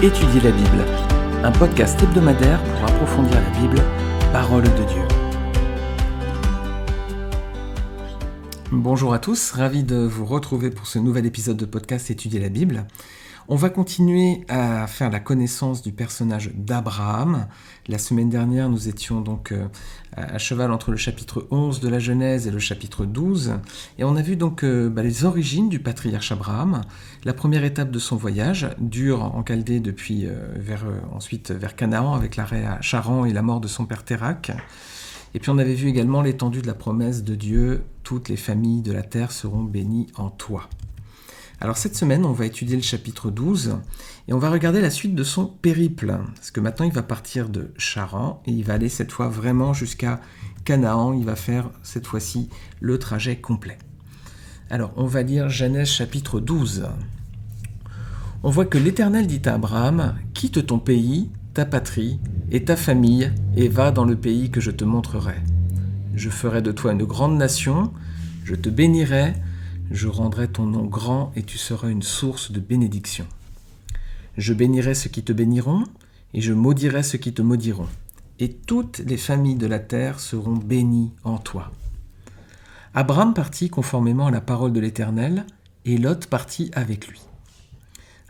Étudier la Bible, un podcast hebdomadaire pour approfondir la Bible, parole de Dieu. Bonjour à tous, ravi de vous retrouver pour ce nouvel épisode de podcast Étudier la Bible. On va continuer à faire la connaissance du personnage d'Abraham. La semaine dernière, nous étions donc à cheval entre le chapitre 11 de la Genèse et le chapitre 12. Et on a vu donc les origines du patriarche Abraham, la première étape de son voyage, dur en Chaldée depuis ensuite vers Canaan avec l'arrêt à Charan et la mort de son père Térak. Et puis on avait vu également l'étendue de la promesse de Dieu, toutes les familles de la terre seront bénies en toi. Alors cette semaine, on va étudier le chapitre 12 et on va regarder la suite de son périple. Parce que maintenant, il va partir de Charan et il va aller cette fois vraiment jusqu'à Canaan. Il va faire cette fois-ci le trajet complet. Alors, on va lire Genèse chapitre 12. On voit que l'Éternel dit à Abraham, « Quitte ton pays, ta patrie et ta famille et va dans le pays que je te montrerai. Je ferai de toi une grande nation, je te bénirai, je rendrai ton nom grand et tu seras une source de bénédiction. Je bénirai ceux qui te béniront et je maudirai ceux qui te maudiront. Et toutes les familles de la terre seront bénies en toi. » Abraham partit conformément à la parole de l'Éternel et Lot partit avec lui.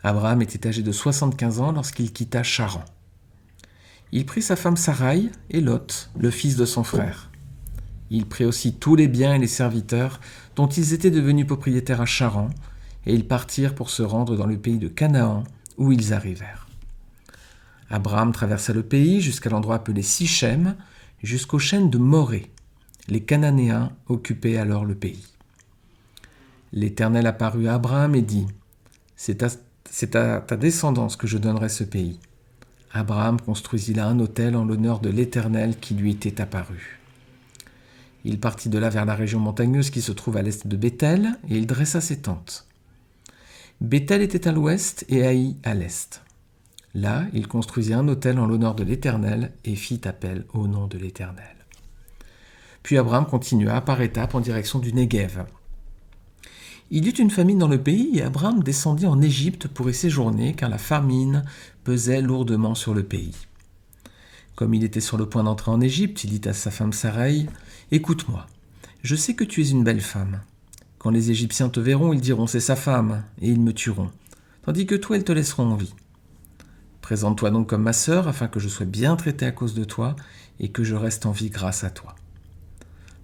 Abraham était âgé de 75 ans lorsqu'il quitta Charan. Il prit sa femme Saraï et Lot, le fils de son frère. Il prit aussi tous les biens et les serviteurs dont ils étaient devenus propriétaires à Charan, et ils partirent pour se rendre dans le pays de Canaan, où ils arrivèrent. Abraham traversa le pays jusqu'à l'endroit appelé Sichem, jusqu'aux chênes de Morée. Les Cananéens occupaient alors le pays. L'Éternel apparut à Abraham et dit, « C'est à ta descendance que je donnerai ce pays. » Abraham construisit là un autel en l'honneur de l'Éternel qui lui était apparu. Il partit de là vers la région montagneuse qui se trouve à l'est de Béthel, et il dressa ses tentes. Béthel était à l'ouest et Haï à l'est. Là, il construisit un autel en l'honneur de l'Éternel et fit appel au nom de l'Éternel. Puis Abraham continua par étapes en direction du Néguev. Il y eut une famine dans le pays et Abraham descendit en Égypte pour y séjourner, car la famine pesait lourdement sur le pays. Comme il était sur le point d'entrer en Égypte, il dit à sa femme Saraï, « Écoute-moi, je sais que tu es une belle femme. Quand les Égyptiens te verront, ils diront, c'est sa femme, et ils me tueront, tandis que toi, ils te laisseront en vie. Présente-toi donc comme ma sœur, afin que je sois bien traité à cause de toi, et que je reste en vie grâce à toi. »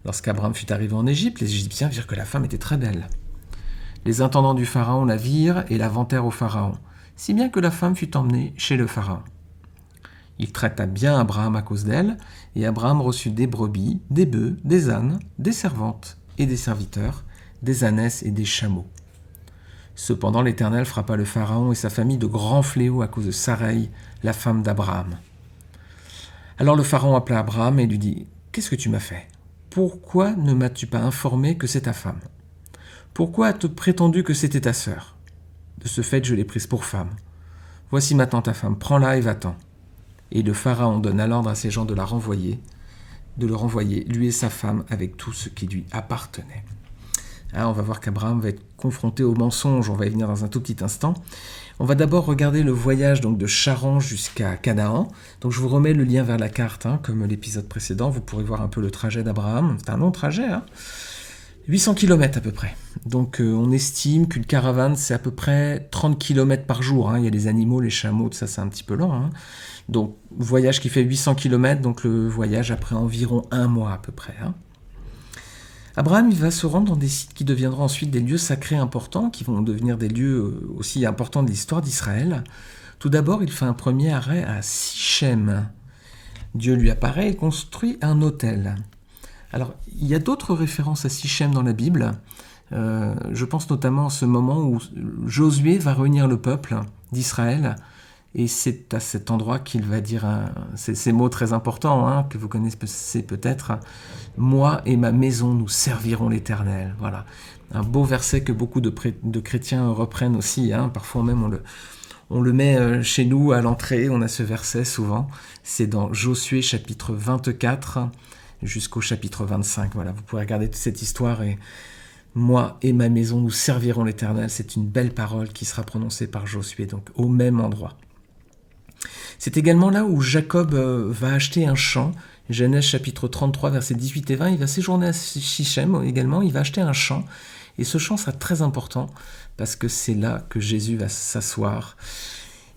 Lorsqu'Abraham fut arrivé en Égypte, les Égyptiens virent que la femme était très belle. Les intendants du Pharaon la virent et la vantèrent au Pharaon, si bien que la femme fut emmenée chez le Pharaon. Il traita bien Abraham à cause d'elle, et Abraham reçut des brebis, des bœufs, des ânes, des servantes et des serviteurs, des ânesses et des chameaux. Cependant l'Éternel frappa le Pharaon et sa famille de grands fléaux à cause de Saraï, la femme d'Abraham. Alors le Pharaon appela Abraham et lui dit, « Qu'est-ce que tu m'as fait ? Pourquoi ne m'as-tu pas informé que c'est ta femme ? Pourquoi as-tu prétendu que c'était ta sœur ? De ce fait, je l'ai prise pour femme. Voici maintenant ta femme, prends-la et va-t'en. » Et le Pharaon donna l'ordre à ses gens de le renvoyer, lui et sa femme, avec tout ce qui lui appartenait. On va voir qu'Abraham va être confronté au mensonge, on va y venir dans un tout petit instant. On va d'abord regarder le voyage donc, de Charan jusqu'à Canaan. Donc je vous remets le lien vers la carte, comme l'épisode précédent, vous pourrez voir un peu le trajet d'Abraham. C'est un long trajet, 800 km à peu près. Donc on estime qu'une caravane, c'est à peu près 30 km par jour. Il y a les animaux, les chameaux, tout ça, c'est un petit peu lent. Donc voyage qui fait 800 km, donc le voyage après environ 1 mois à peu près. Abraham il va se rendre dans des sites qui deviendront ensuite des lieux sacrés importants, qui vont devenir des lieux aussi importants de l'histoire d'Israël. Tout d'abord, il fait un premier arrêt à Sichem. Dieu lui apparaît et construit un autel. Alors, il y a d'autres références à Sichem dans la Bible. Je pense notamment à ce moment où Josué va réunir le peuple d'Israël. Et c'est à cet endroit qu'il va dire ces mots très importants que vous connaissez peut-être. « Moi et ma maison, nous servirons l'Éternel. » Voilà, un beau verset que beaucoup de chrétiens reprennent aussi. Parfois même on le met chez nous à l'entrée, on a ce verset souvent. C'est dans Josué chapitre 24 jusqu'au chapitre 25. Voilà, vous pouvez regarder toute cette histoire et moi et ma maison, nous servirons l'Éternel. C'est une belle parole qui sera prononcée par Josué, donc au même endroit. C'est également là où Jacob va acheter un champ. Genèse chapitre 33, versets 18 et 20, il va séjourner à Sichem également, il va acheter un champ. Et ce champ sera très important parce que c'est là que Jésus va s'asseoir.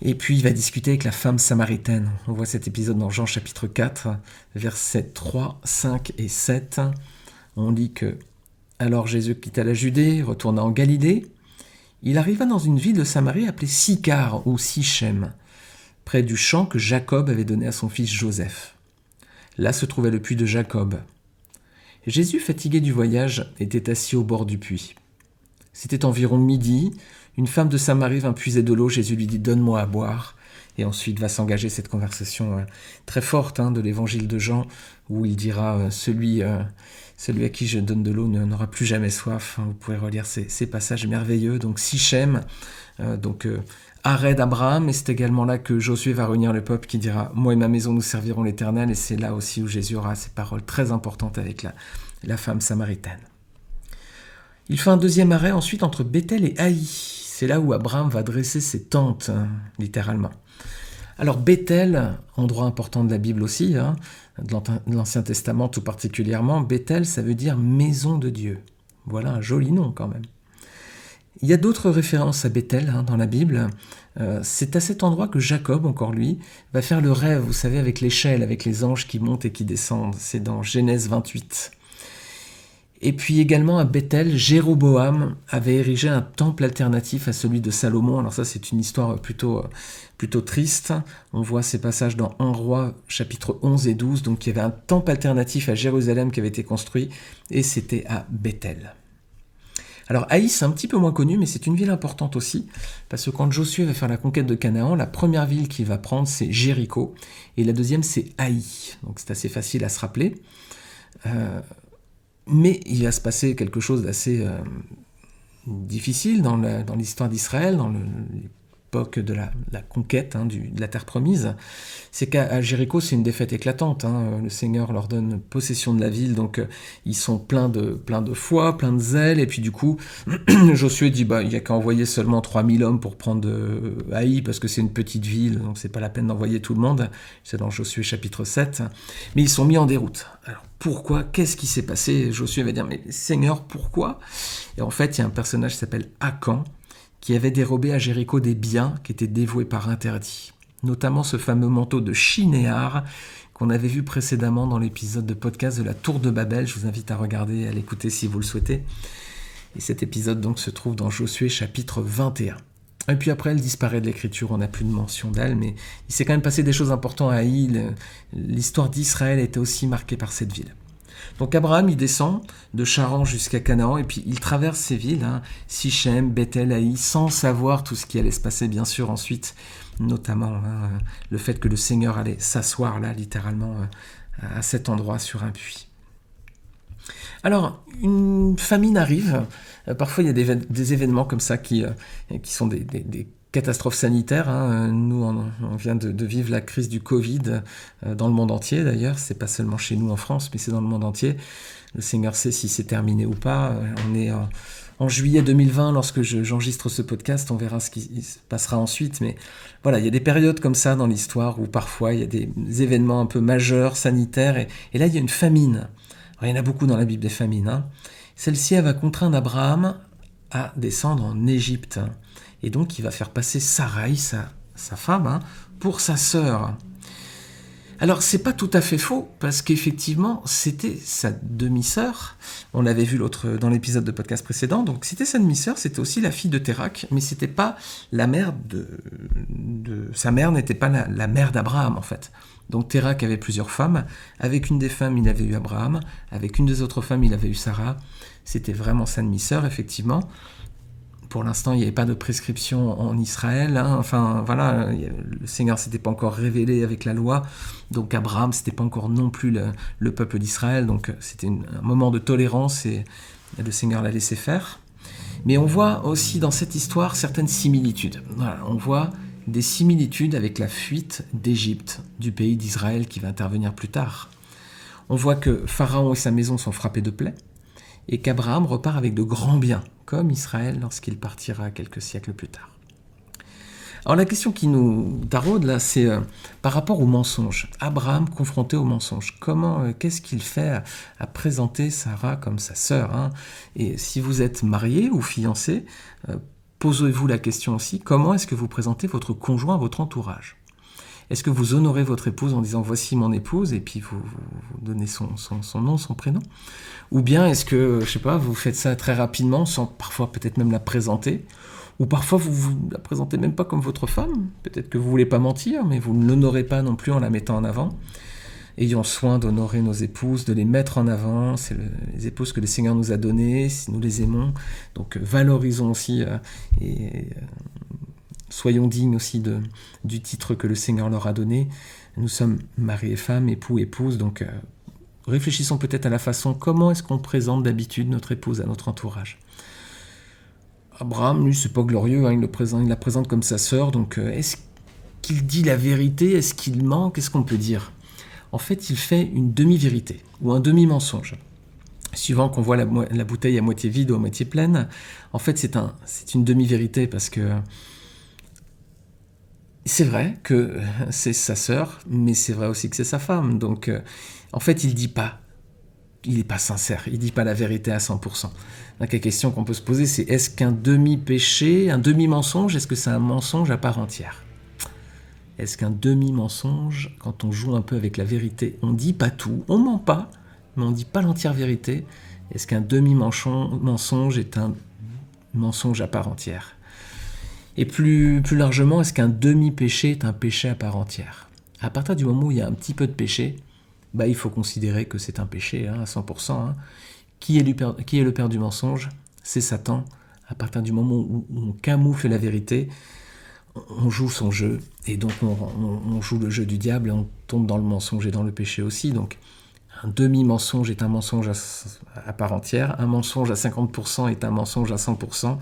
Et puis il va discuter avec la femme samaritaine. On voit cet épisode dans Jean chapitre 4, versets 3, 5 et 7. On lit que « Alors Jésus quitta la Judée, retourna en Galilée. Il arriva dans une ville de Samarie appelée Sychar ou Sichem, près du champ que Jacob avait donné à son fils Joseph. Là se trouvait le puits de Jacob. Jésus, fatigué du voyage, était assis au bord du puits. C'était environ midi. Une femme de Samarie vint puiser de l'eau. Jésus lui dit « Donne-moi à boire ». Et ensuite va s'engager cette conversation très forte de l'évangile de Jean, où il dira celui à qui je donne de l'eau n'aura plus jamais soif. Vous pouvez relire ces passages merveilleux. Donc Sichem, arrêt d'Abraham, et c'est également là que Josué va réunir le peuple qui dira « Moi et ma maison, nous servirons l'Éternel ». Et c'est là aussi où Jésus aura ces paroles très importantes avec la femme samaritaine. Il fait un deuxième arrêt ensuite entre Béthel et Haï. C'est là où Abraham va dresser ses tentes, littéralement. Alors Béthel, endroit important de la Bible aussi, de l'Ancien Testament tout particulièrement, Béthel, ça veut dire maison de Dieu. Voilà un joli nom quand même. Il y a d'autres références à Béthel dans la Bible. C'est à cet endroit que Jacob, encore lui, va faire le rêve, vous savez, avec l'échelle, avec les anges qui montent et qui descendent. C'est dans Genèse 28. Et puis également à Béthel, Jéroboam avait érigé un temple alternatif à celui de Salomon. Alors ça, c'est une histoire plutôt triste. On voit ces passages dans 1 Roi, chapitre 11 et 12. Donc il y avait un temple alternatif à Jérusalem qui avait été construit, et c'était à Béthel. Alors Haï, c'est un petit peu moins connu, mais c'est une ville importante aussi, parce que quand Josué va faire la conquête de Canaan, la première ville qu'il va prendre, c'est Jéricho, et la deuxième, c'est Haï. Donc c'est assez facile à se rappeler. Mais il va se passer quelque chose d'assez difficile dans l'histoire d'Israël, dans l'époque de la conquête de la terre promise. C'est qu'à Jéricho, c'est une défaite éclatante. Le Seigneur leur donne possession de la ville, donc ils sont pleins de foi, pleins de zèle, et puis du coup, Josué dit il n'y a qu'à envoyer seulement 3000 hommes pour prendre Haï, parce que c'est une petite ville, donc c'est pas la peine d'envoyer tout le monde. C'est dans Josué chapitre 7. Mais ils sont mis en déroute. Alors pourquoi ? Qu'est-ce qui s'est passé ? Josué va dire « Mais Seigneur, pourquoi ?» Et en fait, il y a un personnage qui s'appelle Akan, qui avait dérobé à Jéricho des biens qui étaient dévoués par interdit. Notamment ce fameux manteau de Shinéar qu'on avait vu précédemment dans l'épisode de podcast de la Tour de Babel. Je vous invite à regarder et à l'écouter si vous le souhaitez. Et cet épisode donc se trouve dans Josué chapitre 21. Et puis après, elle disparaît de l'écriture, on n'a plus de mention d'elle, mais il s'est quand même passé des choses importantes à Haï. L'histoire d'Israël était aussi marquée par cette ville. Donc Abraham, il descend de Charan jusqu'à Canaan, et puis il traverse ces villes, Sichem, Béthel, Haï, sans savoir tout ce qui allait se passer, bien sûr, ensuite, notamment le fait que le Seigneur allait s'asseoir là, littéralement, à cet endroit sur un puits. Alors, une famine arrive. Parfois, il y a des événements comme ça qui sont des catastrophes sanitaires. Nous, on vient de vivre la crise du Covid dans le monde entier, d'ailleurs. C'est pas seulement chez nous en France, mais c'est dans le monde entier. Le Seigneur sait si c'est terminé ou pas. On est en juillet 2020, lorsque j'enregistre ce podcast, on verra ce qui se passera ensuite. Mais voilà, il y a des périodes comme ça dans l'histoire où parfois il y a des événements un peu majeurs, sanitaires. Et là, il y a une famine. Alors, il y en a beaucoup dans la Bible, des famines. Celle-ci, elle va contraindre Abraham à descendre en Égypte. Et donc, il va faire passer Sarai, sa femme, pour sa sœur. Alors, c'est pas tout à fait faux, parce qu'effectivement, c'était sa demi-sœur. On l'avait vu dans l'épisode de podcast précédent. Donc, c'était sa demi-sœur, c'était aussi la fille de Térak, mais c'était pas la mère sa mère n'était pas la mère d'Abraham, en fait. Donc, Térak avait plusieurs femmes. Avec une des femmes, il avait eu Abraham. Avec une des autres femmes, il avait eu Sarah. C'était vraiment sa demi-sœur, effectivement. Pour l'instant, il n'y avait pas de prescription en Israël. Enfin, voilà, le Seigneur ne s'était pas encore révélé avec la loi. Donc, Abraham, ce n'était pas encore non plus le peuple d'Israël. Donc, c'était un moment de tolérance et le Seigneur l'a laissé faire. Mais on voit aussi dans cette histoire certaines similitudes. Voilà, on voit des similitudes avec la fuite d'Égypte, du pays d'Israël qui va intervenir plus tard. On voit que Pharaon et sa maison sont frappés de plaies et qu'Abraham repart avec de grands biens, comme Israël lorsqu'il partira quelques siècles plus tard. Alors la question qui nous taraude là, c'est par rapport au mensonge. Abraham confronté au mensonge. Qu'est-ce qu'il fait à présenter Sarah comme sa sœur, hein? Et si vous êtes marié ou fiancé, posez-vous la question aussi, comment est-ce que vous présentez votre conjoint à votre entourage? Est-ce que vous honorez votre épouse en disant « voici mon épouse » et puis vous donnez son nom, son prénom? Ou bien est-ce que, je sais pas, vous faites ça très rapidement sans parfois peut-être même la présenter? Ou parfois vous la présentez même pas comme votre femme? Peut-être que vous voulez pas mentir, mais vous ne l'honorez pas non plus en la mettant en avant. Ayons soin d'honorer nos épouses, de les mettre en avant. C'est les épouses que le Seigneur nous a données, si nous les aimons. Donc valorisons aussi soyons dignes aussi du titre que le Seigneur leur a donné. Nous sommes mari et femme, époux, épouse, donc réfléchissons peut-être à la façon comment est-ce qu'on présente d'habitude notre épouse à notre entourage. Abraham, lui, c'est pas glorieux, hein, il la présente comme sa sœur, donc est-ce qu'il dit la vérité? Est-ce qu'il ment? Qu'est-ce qu'on peut dire? En fait, il fait une demi-vérité, ou un demi-mensonge. Suivant qu'on voit la bouteille à moitié vide ou à moitié pleine, en fait, c'est une demi-vérité parce que c'est vrai que c'est sa sœur, mais c'est vrai aussi que c'est sa femme. Donc, en fait, il n'est pas sincère, il ne dit pas la vérité à 100%. Donc, la question qu'on peut se poser, c'est est-ce qu'un demi-péché, un demi-mensonge, est-ce que c'est un mensonge à part entière? Est-ce qu'un demi-mensonge, quand on joue un peu avec la vérité, on ne dit pas tout, on ne ment pas, mais on ne dit pas l'entière vérité? Est-ce qu'un demi-mensonge est un mensonge à part entière? Et plus largement, est-ce qu'un demi-péché est un péché à part entière? À partir du moment où il y a un petit peu de péché, il faut considérer que c'est un péché à 100%. Hein. Qui est le père du mensonge? C'est Satan. À partir du moment où on camoufle la vérité, on joue son jeu. Et donc on joue le jeu du diable et on tombe dans le mensonge et dans le péché aussi. Donc un demi-mensonge est un mensonge à part entière. Un mensonge à 50% est un mensonge à 100%.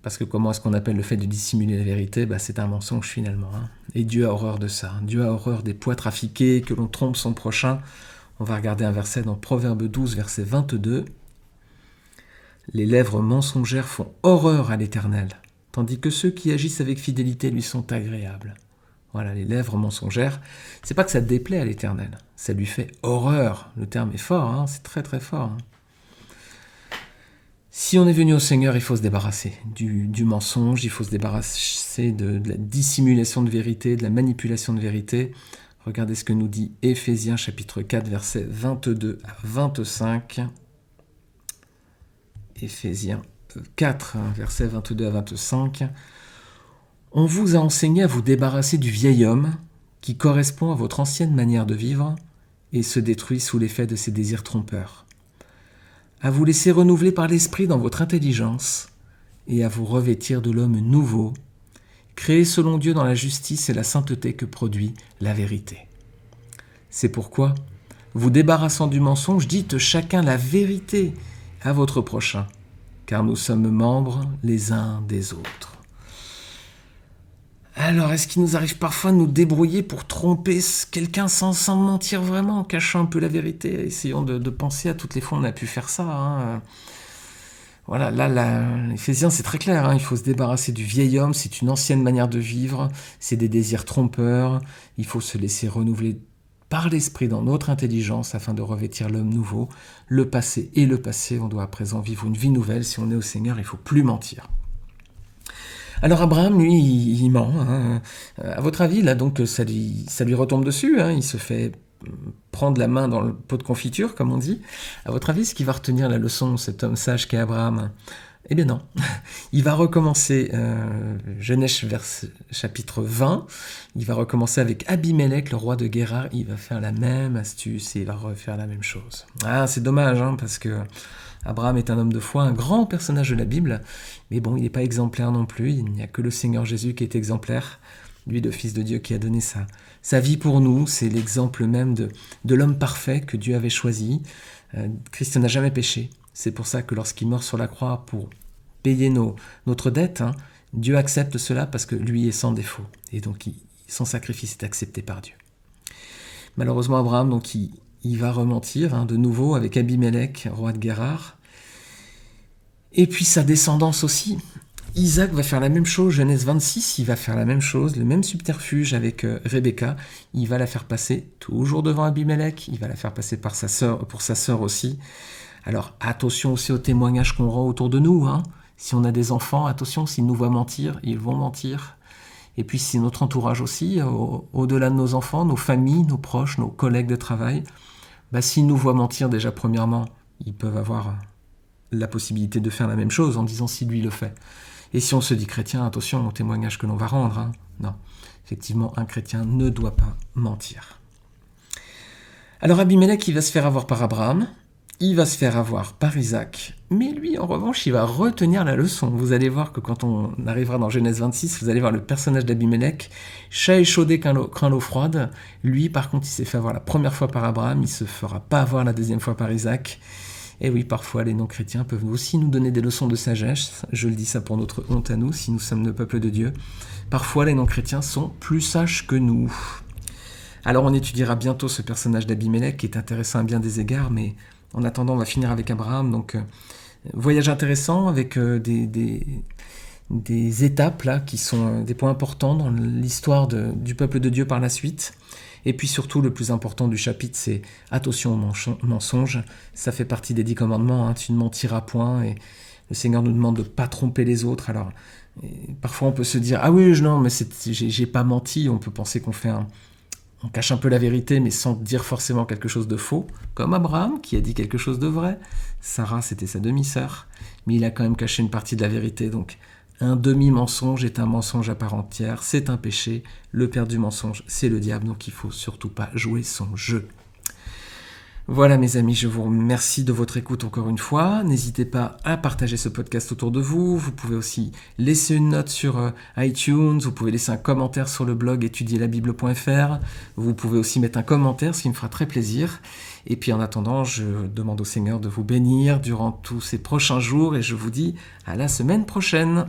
Parce que comment est-ce qu'on appelle le fait de dissimuler la vérité? C'est un mensonge finalement. Hein. Et Dieu a horreur de ça. Dieu a horreur des poids trafiqués, que l'on trompe son prochain. On va regarder un verset dans Proverbe 12, verset 22. Les lèvres mensongères font horreur à l'Éternel, tandis que ceux qui agissent avec fidélité lui sont agréables. Voilà, les lèvres mensongères, c'est pas que ça déplaît à l'Éternel, ça lui fait horreur. Le terme est fort, hein, c'est très très fort. Hein. Si on est venu au Seigneur, il faut se débarrasser du mensonge, il faut se débarrasser de la dissimulation de vérité, de la manipulation de vérité. Regardez ce que nous dit Éphésiens chapitre 4, versets 22 à 25. Éphésiens 4, versets 22 à 25. On vous a enseigné à vous débarrasser du vieil homme qui correspond à votre ancienne manière de vivre et se détruit sous l'effet de ses désirs trompeurs. À vous laisser renouveler par l'esprit dans votre intelligence et à vous revêtir de l'homme nouveau, créé selon Dieu dans la justice et la sainteté que produit la vérité. C'est pourquoi, vous débarrassant du mensonge, dites chacun la vérité à votre prochain, car nous sommes membres les uns des autres. Alors, est-ce qu'il nous arrive parfois de nous débrouiller pour tromper quelqu'un sans mentir vraiment, en cachant un peu la vérité? Essayons de penser à toutes les fois où on a pu faire ça. Hein. Voilà, là, l'Éphésiens, c'est très clair. Hein. Il faut se débarrasser du vieil homme, c'est une ancienne manière de vivre, c'est des désirs trompeurs. Il faut se laisser renouveler par l'esprit dans notre intelligence afin de revêtir l'homme nouveau. Le passé est le passé, on doit à présent vivre une vie nouvelle. Si on est au Seigneur, il ne faut plus mentir. Alors Abraham, lui, il ment. Hein. À votre avis, là, donc, ça lui retombe dessus. Hein. Il se fait prendre la main dans le pot de confiture, comme on dit. À votre avis, est-ce qu'il va retenir la leçon, cet homme sage qu'est Abraham? Eh bien non. Il va recommencer, Genèse chapitre 20, il va recommencer avec Abimelech, le roi de Guérar. Il va faire la même astuce et il va refaire la même chose. Ah, c'est dommage, hein, parce que Abraham est un homme de foi, un grand personnage de la Bible, mais bon, il n'est pas exemplaire non plus. Il n'y a que le Seigneur Jésus qui est exemplaire, lui, le Fils de Dieu, qui a donné sa vie pour nous. C'est l'exemple même de l'homme parfait que Dieu avait choisi. Christ n'a jamais péché. C'est pour ça que lorsqu'il meurt sur la croix pour payer notre dette, hein, Dieu accepte cela parce que lui est sans défaut. Et donc, son sacrifice est accepté par Dieu. Malheureusement, Abraham, donc, il va rementir hein, de nouveau avec Abimelech, roi de Guérar. Et puis sa descendance aussi. Isaac va faire la même chose, Genèse 26, il va faire la même chose, le même subterfuge avec Rebecca, il va la faire passer toujours devant Abimelech, il va la faire passer pour sa sœur aussi. Alors attention aussi aux témoignages qu'on rend autour de nous, hein. Si on a des enfants, attention, s'ils nous voient mentir, ils vont mentir. Et puis c'est notre entourage aussi, au-delà de nos enfants, nos familles, nos proches, nos collègues de travail, s'ils nous voient mentir déjà premièrement, ils peuvent avoir la possibilité de faire la même chose en disant si lui le fait. Et si on se dit chrétien, attention au témoignage que l'on va rendre, hein. Non, effectivement, un chrétien ne doit pas mentir. Alors Abimelech, il va se faire avoir par Abraham, il va se faire avoir par Isaac, mais lui, en revanche, il va retenir la leçon. Vous allez voir que quand on arrivera dans Genèse 26, vous allez voir le personnage d'Abimelech, chat échaudé craint l'eau froide. Lui, par contre, il s'est fait avoir la première fois par Abraham, il se fera pas avoir la deuxième fois par Isaac. Et oui, parfois, les non-chrétiens peuvent aussi nous donner des leçons de sagesse. Je le dis ça pour notre honte à nous, si nous sommes le peuple de Dieu. Parfois, les non-chrétiens sont plus sages que nous. Alors, on étudiera bientôt ce personnage d'Abimelech, qui est intéressant à bien des égards, mais en attendant, on va finir avec Abraham. Donc, voyage intéressant avec des étapes là, qui sont des points importants dans l'histoire du peuple de Dieu par la suite. Et puis surtout, le plus important du chapitre, c'est attention aux mensonges. Ça fait partie des 10 commandements, hein, tu ne mentiras point. Et le Seigneur nous demande de ne pas tromper les autres. Alors, parfois on peut se dire, ah oui, non, mais j'ai pas menti. On peut penser on cache un peu la vérité, mais sans dire forcément quelque chose de faux. Comme Abraham, qui a dit quelque chose de vrai. Sarah, c'était sa demi-sœur. Mais il a quand même caché une partie de la vérité, donc... Un demi-mensonge est un mensonge à part entière, c'est un péché. Le père du mensonge, c'est le diable, donc il ne faut surtout pas jouer son jeu. Voilà mes amis, je vous remercie de votre écoute encore une fois. N'hésitez pas à partager ce podcast autour de vous. Vous pouvez aussi laisser une note sur iTunes, vous pouvez laisser un commentaire sur le blog étudierlabible.fr. Vous pouvez aussi mettre un commentaire, ce qui me fera très plaisir. Et puis en attendant, je demande au Seigneur de vous bénir durant tous ces prochains jours et je vous dis à la semaine prochaine.